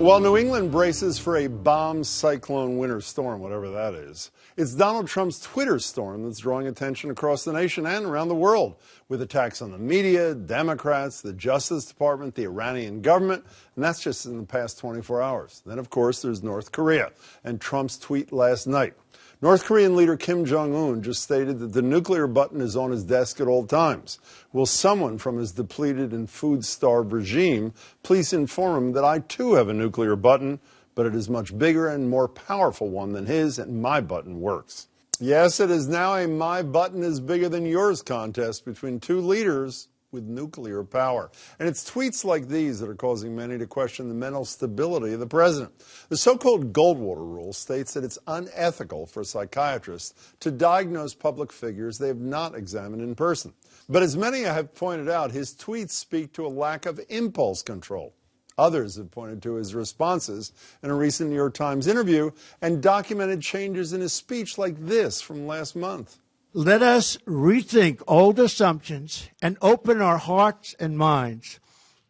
While New England braces for a bomb cyclone winter storm, whatever that is, it's Donald Trump's Twitter storm that's drawing attention across the nation and around the world, with attacks on the media, Democrats, the Justice Department, the Iranian government, and that's just in the past 24 hours. Then, of course, there's North Korea and Trump's tweet last night. North Korean leader Kim Jong-un just stated that the nuclear button is on his desk at all times. Will someone from his depleted and food-starved regime please inform him that I too have a nuclear button, but it is much bigger and more powerful one than his, and my button works. Yes, it is now a my button is bigger than yours contest between two leaders with nuclear power. And it's tweets like these that are causing many to question the mental stability of the president. The so-called Goldwater rule states that it's unethical for psychiatrists to diagnose public figures they have not examined in person. But as many have pointed out, his tweets speak to a lack of impulse control. Others have pointed to his responses in a recent New York Times interview and documented changes in his speech like this from last month. Let us rethink old assumptions and open our hearts and minds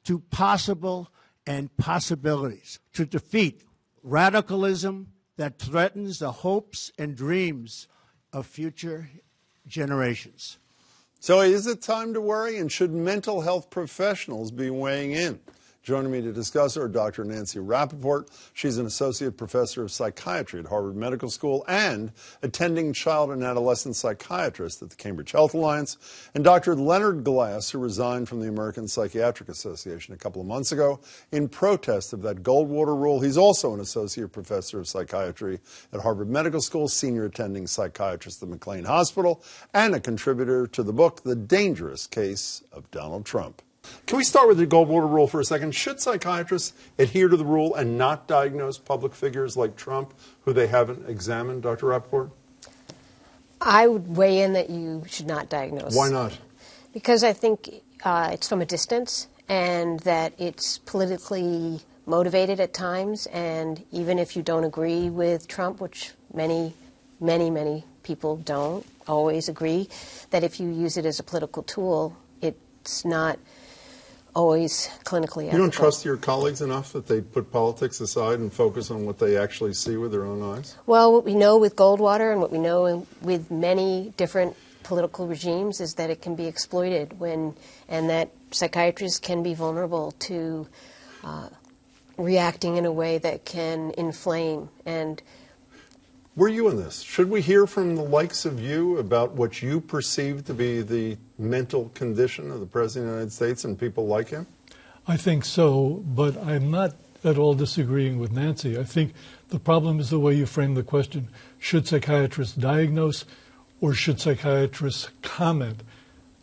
to possible and possibilities to defeat radicalism that threatens the hopes and dreams of future generations. So is it time to worry, and should mental health professionals be weighing in? Joining me to discuss are Dr. Nancy Rappaport. She's an associate professor of psychiatry at Harvard Medical School and attending child and adolescent psychiatrist at the Cambridge Health Alliance, and Dr. Leonard Glass, who resigned from the American Psychiatric Association a couple of months ago in protest of that Goldwater rule. He's also an associate professor of psychiatry at Harvard Medical School, senior attending psychiatrist at McLean Hospital, and a contributor to the book, The Dangerous Case of Donald Trump. Can we start with the Goldwater rule for a second? Should psychiatrists adhere to the rule and not diagnose public figures like Trump, who they haven't examined, Dr. Rappaport? I would weigh in that you should not diagnose. Why not? Because I think it's from a distance, and that it's politically motivated at times, and even if you don't agree with Trump, which many people don't always agree, that if you use it as a political tool, it's not always clinically ethical. You don't trust your colleagues enough that they put politics aside and focus on what they actually see with their own eyes? Well, what we know with Goldwater and what we know with many different political regimes is that it can be exploited and that psychiatrists can be vulnerable to reacting in a way that can inflame. And where are you in this? Should we hear from the likes of you about what you perceive to be the mental condition of the President of the United States and people like him? I think so, but I'm not at all disagreeing with Nancy. I think the problem is the way you frame the question. Should psychiatrists diagnose or should psychiatrists comment?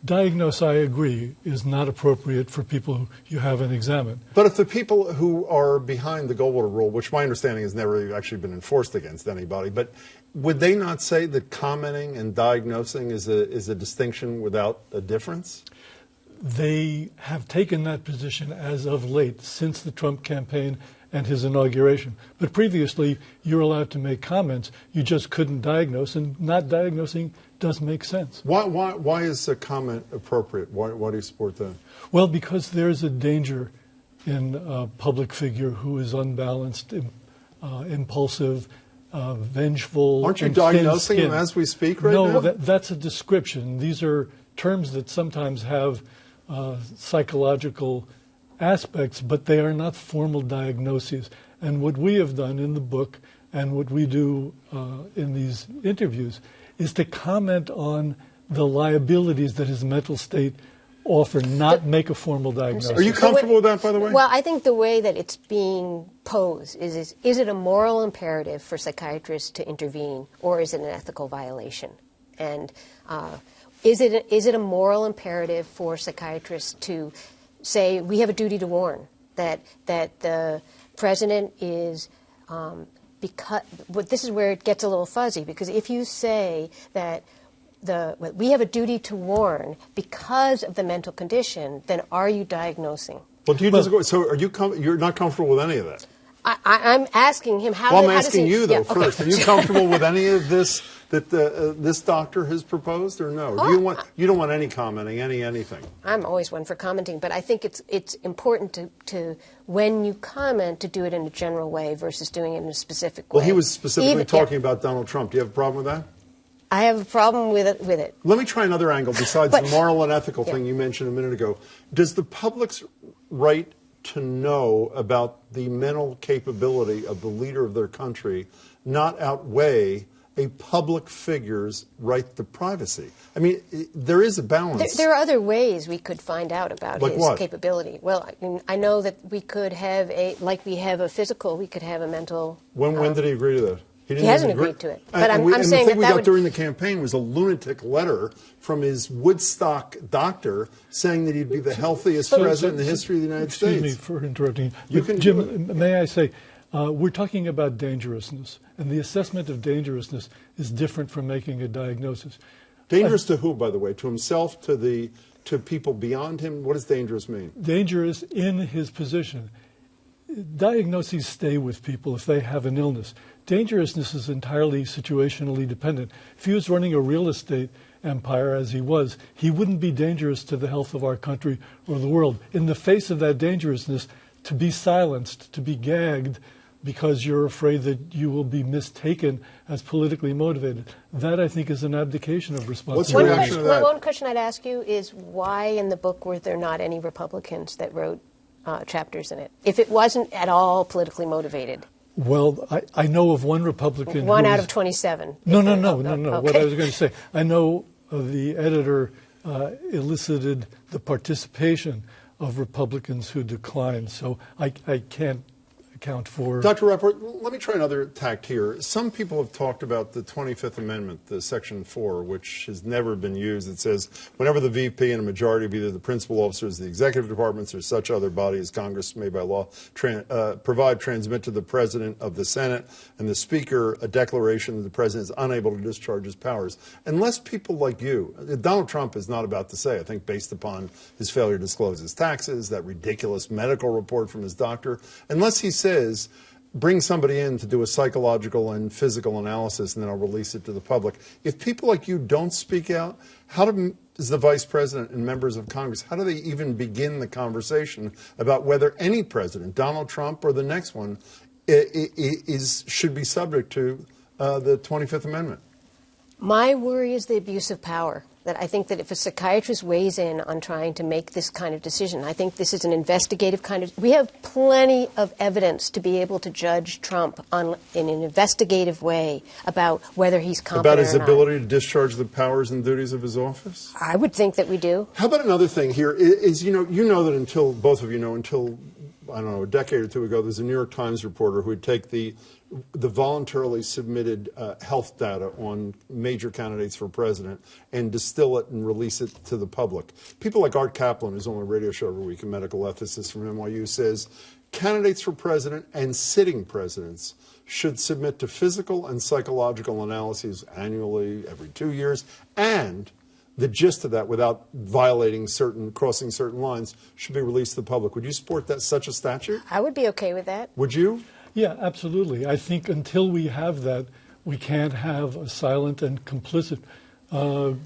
Diagnose, I agree, is not appropriate for people who you haven't examined. But if the people who are behind the Goldwater rule, which my understanding has never actually been enforced against anybody, but would they not say that commenting and diagnosing is a distinction without a difference? They have taken that position as of late, since the Trump campaign and his inauguration. But previously, you're allowed to make comments. You just couldn't diagnose, and not diagnosing does make sense. Why is a comment appropriate? Why do you support that? Well, because there's a danger in a public figure who is unbalanced, impulsive, vengeful. Aren't you diagnosing him as we speak right now? No, that's a description. These are terms that sometimes have psychological aspects, but they are not formal diagnoses. And what we have done in the book and what we do in these interviews is to comment on the liabilities that his mental state offer, not make a formal diagnosis. Are you comfortable with that, by the way? Well, I think the way that it's being posed is it a moral imperative for psychiatrists to intervene, or is it an ethical violation? And is it a moral imperative for psychiatrists to say, we have a duty to warn that the president is because this is where it gets a little fuzzy, because if you say that we have a duty to warn because of the mental condition, then are you diagnosing? Well, do you disagree? So you're not comfortable with any of that? I'm asking him how. Well, I'm how asking does he, you though yeah, okay. first. Are you comfortable with any of this that this doctor has proposed, or no? You don't want any commenting, anything? I'm always one for commenting, but I think it's important to when you comment to do it in a general way versus doing it in a specific way. Well, he was specifically talking about Donald Trump. Do you have a problem with that? I have a problem with it. Let me try another angle besides the moral and ethical thing you mentioned a minute ago. Does the public's right to know about the mental capability of the leader of their country not outweigh a public figure's right to privacy? I mean, there is a balance. There are other ways we could find out about like his what? capability. Well, I know that we could have like we have a physical, we could have a mental. When did he agree to that? He hasn't agreed to it. But I'm and saying the thing we got would... during the campaign was a lunatic letter from his Woodstock doctor saying that he'd be the healthiest president in the history of the United States. Excuse me for interrupting. Jim, may I say, we're talking about dangerousness, and the assessment of dangerousness is different from making a diagnosis. Dangerous to who, by the way? To himself, to people beyond him? What does dangerous mean? Dangerous in his position. Diagnoses stay with people if they have an illness. Dangerousness is entirely situationally dependent. If he was running a real estate empire, as he was, he wouldn't be dangerous to the health of our country or the world. In the face of that dangerousness, to be silenced, to be gagged because you're afraid that you will be mistaken as politically motivated, that I think is an abdication of responsibility. What's your reaction to that? One question I'd ask you is why in the book were there not any Republicans that wrote chapters in it, if it wasn't at all politically motivated? Well, I know of one Republican. One out of 27. No. Okay. What I was going to say, I know the editor elicited the participation of Republicans who declined, so I can't account for... Dr. Rappaport, let me try another tact here. Some people have talked about the 25th Amendment, the Section 4, which has never been used. It says, whenever the VP and a majority of either the principal officers, the executive departments, or such other body as Congress may by law transmit to the President of the Senate and the Speaker a declaration that the President is unable to discharge his powers. Unless people like you, Donald Trump is not about to say, I think based upon his failure to disclose his taxes, that ridiculous medical report from his doctor, unless he says, bring somebody in to do a psychological and physical analysis and then I'll release it to the public. If people like you don't speak out, how does the Vice President and members of Congress, how do they even begin the conversation about whether any president, Donald Trump or the next one, should be subject to the 25th Amendment? My worry is the abuse of power. That I think that if a psychiatrist weighs in on trying to make this kind of decision, I think this is an investigative kind of... We have plenty of evidence to be able to judge Trump in an investigative way about whether he's competent about his or not. ability to discharge the powers and duties of his office? I would think that we do. How about another thing here is you know that until, both of you know, until, I don't know, a decade or two ago, there's a New York Times reporter who would take the voluntarily submitted health data on major candidates for president and distill it and release it to the public. People like Art Kaplan, who's on my radio show every week, a medical ethicist from NYU, says candidates for president and sitting presidents should submit to physical and psychological analyses annually, every 2 years, and the gist of that, without crossing certain lines, should be released to the public. Would you support that, such a statute? I would be okay with that. Would you? Yeah, absolutely. I think until we have that, we can't have a silent and complicit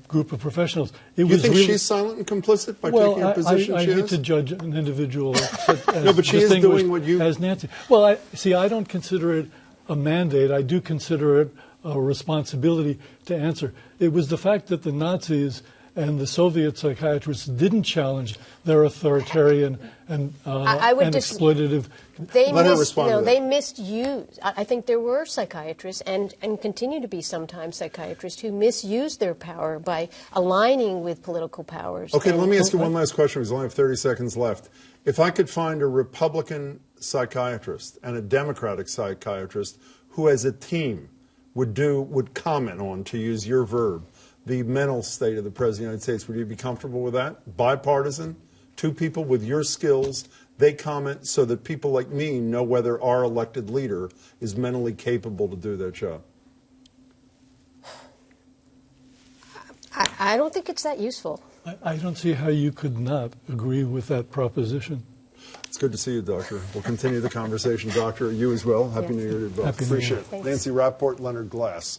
group of professionals. You think she's silent and complicit by taking a position I she hate has? to judge an individual as No, but she is doing what you... as Nancy. Well, I don't consider it a mandate. I do consider it a responsibility to answer. It was the fact that the Nazis and the Soviet psychiatrists didn't challenge their authoritarian and exploitative. They misused. I think there were psychiatrists and continue to be sometimes psychiatrists who misused their power by aligning with political powers. Okay, let me ask you one last question because I only have 30 seconds left. If I could find a Republican psychiatrist and a Democratic psychiatrist who as a team would comment on, to use your verb, the mental state of the President of the United States, would you be comfortable with that? Bipartisan, two people with your skills, they comment so that people like me know whether our elected leader is mentally capable to do their job. I don't think it's that useful. I don't see how you could not agree with that proposition. It's good to see you, Doctor. We'll continue the conversation, Doctor. You as well. Happy New Year to you both. Happy New Year. Appreciate it. Thanks. Nancy Rappaport, Leonard Glass.